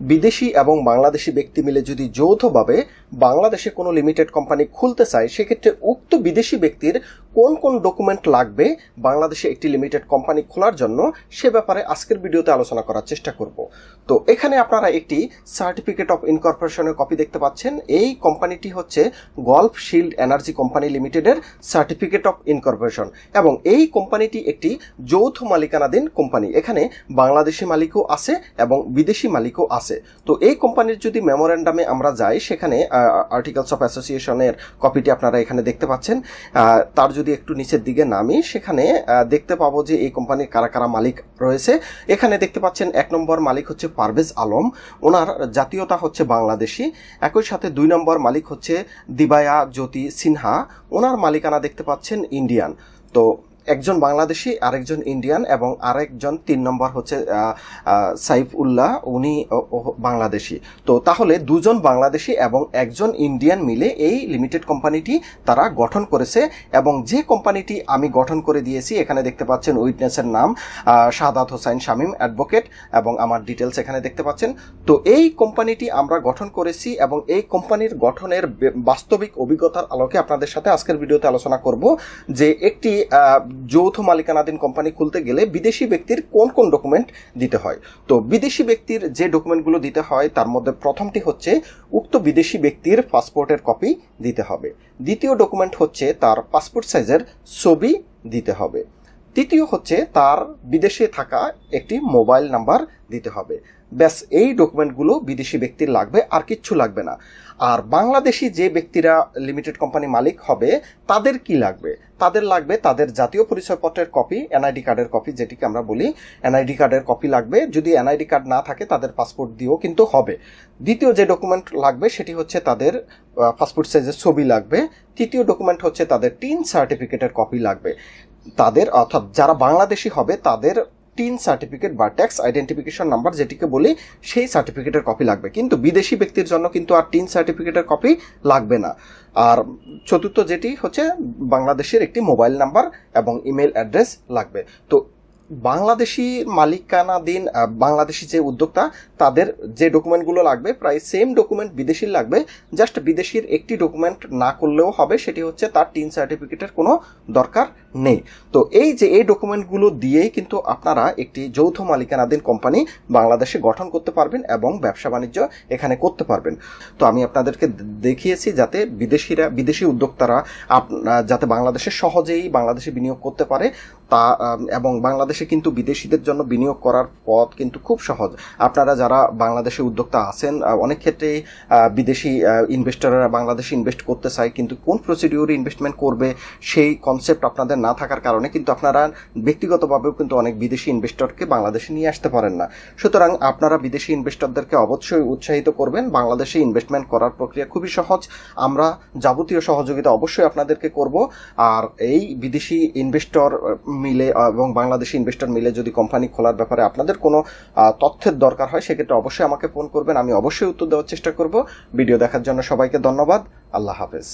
বিদেশি এবং বাংলাদেশি ব্যক্তি মিলে যদি যৌথভাবে বাংলাদেশে কোনো লিমিটেড কোম্পানি খুলতে চায়, সেক্ষেত্রে উক্ত বিদেশি ব্যক্তির কোন কোন ডকুমেন্ট লাগবে বাংলাদেশে একটি লিমিটেড কোম্পানি খোলার জন্য, সে ব্যাপারে আজকের ভিডিওতে আলোচনা করার চেষ্টা করব। তো এখানে আপনারা একটি সার্টিফিকেট অফ ইনকর্পোরেশনের কপি দেখতে পাচ্ছেন। এই কোম্পানিটি হচ্ছে গলফ শিল্ড এনার্জি কোম্পানি লিমিটেডের সার্টিফিকেট অফ ইনকর্পোরেশন, এবং এই কোম্পানিটি একটি যৌথ মালিকানাধীন কোম্পানি। এখানে বাংলাদেশি মালিকও আছে এবং বিদেশি মালিকও আছে। তো এই কোম্পানির যদি মেমোরেন্ডামে আমরা যাই, সেখানে আর্টিকেলস অফ অ্যাসোসিয়েশনের কপিটি আপনারা এখানে দেখতে পাচ্ছেন। তার যদি একটু নিচের দিকে নামি, সেখানে দেখতে পাবো যে এই কোম্পানির কারা কারা মালিক রয়েছে। এখানে দেখতে পাচ্ছেন 1 নম্বর মালিক হচ্ছে পারভেজ আলম, ওনার জাতীয়তা হচ্ছে বাংলাদেশি। একই সাথে 2 নম্বর মালিক হচ্ছে দিবায়া জ্যোতি সিনহা, ওনার মালিকানা দেখতে পাচ্ছেন ইন্ডিয়ান। তো একজন বাংলাদেশি, আরেকজন ইন্ডিয়ান, এবং আরেকজন 3 নম্বর হচ্ছে সাইফ উল্লাহ, উনি বাংলাদেশি। তো তাহলে 2 জন বাংলাদেশি এবং 1 জন ইন্ডিয়ান মিলে এই লিমিটেড কোম্পানিটি তারা গঠন করেছে। এবং যে কোম্পানিটি আমি গঠন করে দিয়েছি, এখানে দেখতে পাচ্ছেন উইটনেসের নাম শাহাদাত হোসাইন শামীম অ্যাডভোকেট, এবং আমার ডিটেলস এখানে দেখতে পাচ্ছেন। তো এই কোম্পানিটি আমরা গঠন করেছি, এবং এই কোম্পানির গঠনের বাস্তবিক অভিজ্ঞতার আলোকে আপনাদের সাথে আজকের ভিডিওতে আলোচনা করব যে একটি যৌথ মালিকানাধীন কোম্পানি খুলতে গেলে বিদেশি ব্যক্তির কোন কোন ডকুমেন্ট দিতে হয়। তো বিদেশি ব্যক্তির যে ডকুমেন্টগুলো দিতে হয়, তার মধ্যে প্রথমটি হচ্ছে উক্ত বিদেশি ব্যক্তির পাসপোর্টের কপি দিতে হবে। দ্বিতীয় ডকুমেন্ট হচ্ছে তার পাসপোর্ট সাইজের ছবি দিতে হবে। তৃতীয় হচ্ছে তার বিদেশে থাকা একটি মোবাইল নাম্বার দিতে হবে। ব্যাস, এই ডকুমেন্টগুলো বিদেশি ব্যক্তির লাগবে, আর কিচ্ছু লাগবে না। আর বাংলাদেশি যে ব্যক্তিরা লিমিটেড কোম্পানি মালিক হবে, তাদের কি লাগবে? তাদের লাগবে তাদের জাতীয় পরিচয়পত্রের কপি, এনআইডি কার্ডের কপি, যেটিকে আমরা বলি এনআইডি কার্ডের কপি লাগবে। যদি এনআইডি কার্ড না থাকে, তাদের পাসপোর্ট দিয়েও কিন্তু হবে। দ্বিতীয় যে ডকুমেন্ট লাগবে সেটি হচ্ছে তাদের পাসপোর্ট সাইজের ছবি লাগবে। তৃতীয় ডকুমেন্ট হচ্ছে তাদের টিন সার্টিফিকেটের কপি লাগবে। তাদের, অর্থাৎ যারা বাংলাদেশি হবে, তাদের টিন সার্টিফিকেট বা ট্যাক্স আইডেন্টিফিকেশন নাম্বার যেটিকে বলি, সেই সার্টিফিকেটের কপি লাগবে। কিন্তু বিদেশি ব্যক্তির জন্য কিন্তু আর টিন সার্টিফিকেটের কপি লাগবে না। আর চতুর্থ যেটি হচ্ছে বাংলাদেশের একটি মোবাইল নাম্বার এবং ইমেল অ্যাড্রেস লাগবে। তো বাংলাদেশি মালিকানাধীন বাংলাদেশি যে উদ্যোক্তা, তাদের যে ডকুমেন্টগুলো লাগবে প্রায় সেম ডকুমেন্ট বিদেশির লাগবে। জাস্ট বিদেশির একটি ডকুমেন্ট না করলেও হবে, সেটি হচ্ছে তার টিন সার্টিফিকেটের কোনো দরকার নেই। তো এই যে এই ডকুমেন্টগুলো দিয়েই কিন্তু আপনারা একটি যৌথ মালিকানাধীন কোম্পানি বাংলাদেশে গঠন করতে পারবেন এবং ব্যবসা বাণিজ্য এখানে করতে পারবেন। তো আমি আপনাদেরকে দেখিয়েছি যাতে বিদেশি উদ্যোক্তারা যাতে বাংলাদেশে সহজেই বাংলাদেশে বিনিয়োগ করতে পারে, তা এবং বাংলাদেশে কিন্তু বিদেশিদের জন্য বিনিয়োগ করার পথ কিন্তু খুব সহজ। আপনারা যারা বাংলাদেশে উদ্যোক্তা আছেন, অনেক ক্ষেত্রেই বিদেশি ইনভেস্টররা বাংলাদেশে ইনভেস্ট করতে চায়, কিন্তু কোন প্রসিডিউরে ইনভেস্টমেন্ট করবে সেই কনসেপ্ট আপনাদের না থাকার কারণে কিন্তু আপনারা ব্যক্তিগতভাবেও কিন্তু অনেক বিদেশি ইনভেস্টরকে বাংলাদেশে নিয়ে আসতে পারেন না। সুতরাং আপনারা বিদেশি ইনভেস্টরদেরকে অবশ্যই উৎসাহিত করবেন। বাংলাদেশে ইনভেস্টমেন্ট করার প্রক্রিয়া খুবই সহজ, আমরা যাবতীয় সহযোগিতা অবশ্যই আপনাদেরকে করব। আর এই বিদেশি ইনভেস্টর মিলে এবং বাংলাদেশি ইনভেস্টর মিলে যদি কোম্পানি খোলার ব্যাপারে আপনাদের কোনো তথ্যের দরকার হয়, সেক্ষেত্রে অবশ্যই আমাকে ফোন করবেন, আমি অবশ্যই উত্তর দেওয়ার চেষ্টা করব। ভিডিও দেখার জন্য সবাইকে ধন্যবাদ। আল্লাহ হাফেজ।